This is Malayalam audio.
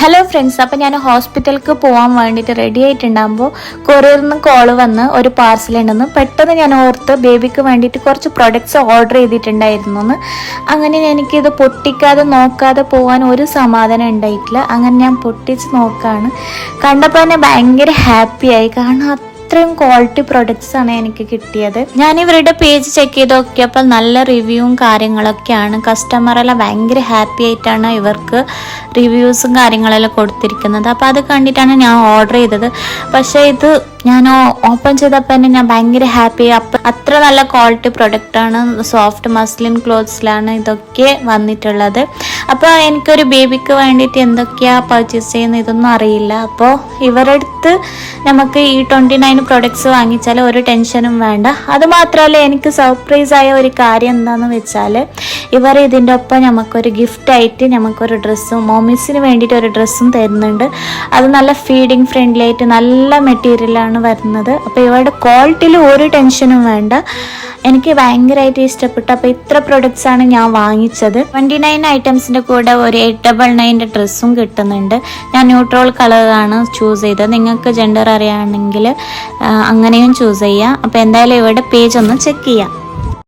ഹലോ ഫ്രണ്ട്സ്, അപ്പോൾ ഞാൻ ഹോസ്പിറ്റലിലേക്ക് പോകാൻ വേണ്ടിയിട്ട് റെഡി ആയിട്ടുണ്ടാകുമ്പോൾ കൊറിയറിൽ നിന്ന് കോൾ വന്ന് ഒരു പാർസൽ ഉണ്ടെന്ന് പെട്ടെന്ന് ഞാൻ ഓർത്ത് ബേബിക്ക് വേണ്ടിയിട്ട് കുറച്ച് പ്രൊഡക്ട്സ് ഓർഡർ ചെയ്തിട്ടുണ്ടായിരുന്നു എന്ന്. അങ്ങനെ എനിക്കിത് പൊട്ടിക്കാതെ നോക്കാതെ പോകാൻ ഒരു സമാധാനം ഉണ്ടായിട്ടില്ല. അങ്ങനെ ഞാൻ പൊട്ടിച്ച് നോക്കുകയാണ്. കണ്ടപ്പോൾ തന്നെ ഭയങ്കര ഹാപ്പിയായി, കാരണം അത്രയും ക്വാളിറ്റി പ്രൊഡക്ട്സ് ആണ് എനിക്ക് കിട്ടിയത്. ഞാൻ ഇവരുടെ പേജ് ചെക്ക് ചെയ്ത് നോക്കിയപ്പോൾ നല്ല റിവ്യൂവും കാര്യങ്ങളൊക്കെയാണ്. കസ്റ്റമറെല്ലാം ഭയങ്കര ഹാപ്പി ആയിട്ടാണ് ഇവർക്ക് റിവ്യൂസും കാര്യങ്ങളെല്ലാം കൊടുത്തിരിക്കുന്നത്. അപ്പോൾ അത് കണ്ടിട്ടാണ് ഞാൻ ഓർഡർ ചെയ്തത്. പക്ഷേ ഇത് ഞാൻ ഓപ്പൺ ചെയ്തപ്പോൾ തന്നെ ഞാൻ ഭയങ്കര ഹാപ്പി. അത്ര നല്ല ക്വാളിറ്റി പ്രൊഡക്റ്റാണ്. സോഫ്റ്റ് മസ്ലിൻ ക്ലോത്ത്സിലാണ് ഇതൊക്കെ വന്നിട്ടുള്ളത്. അപ്പോൾ എനിക്കൊരു ബേബിക്ക് വേണ്ടിയിട്ട് എന്തൊക്കെയാണ് പർച്ചേസ് ചെയ്യുന്നത് ഇതൊന്നും അറിയില്ല. അപ്പോൾ ഇവരുടെ അടുത്ത് നമുക്ക് ഈ 29 പ്രൊഡക്ട്സ് വാങ്ങിച്ചാൽ ഒരു ടെൻഷനും വേണ്ട. അതുമാത്രമല്ല, എനിക്ക് സർപ്രൈസ് ആയ ഒരു കാര്യം എന്താണെന്ന് വെച്ചാൽ ഇവർ ഇതിൻ്റെ ഒപ്പം നമുക്കൊരു ഗിഫ്റ്റായിട്ട് നമുക്കൊരു ഡ്രസ്സും മോമിസിന് വേണ്ടിയിട്ട് ഒരു ഡ്രസ്സും തരുന്നുണ്ട്. അത് നല്ല ഫീഡിങ് ഫ്രണ്ട്ലി ആയിട്ട് നല്ല മെറ്റീരിയലാണ് വരുന്നത്. അപ്പോൾ ഇവരുടെ ക്വാളിറ്റിയിൽ ഒരു ടെൻഷനും വേണ്ട. എനിക്ക് ഭയങ്കരമായിട്ട് ഇഷ്ടപ്പെട്ടു. അപ്പോൾ ഇത്ര പ്രൊഡക്ട്സ് ആണ് ഞാൻ വാങ്ങിച്ചത്. 29 ഐറ്റംസിൻ്റെ കൂടെ ഒരു 899 ഡ്രസ്സും കിട്ടുന്നുണ്ട്. ഞാൻ ന്യൂട്രൽ കളറാണ് ചൂസ് ചെയ്തത്. നിങ്ങൾക്ക് ജെൻഡർ അറിയുകയാണെങ്കിൽ അങ്ങനെയും ചൂസ് ചെയ്യാം. അപ്പോൾ എന്തായാലും ഇവിടെ പേജ് ഒന്ന് ചെക്ക് ചെയ്യാം.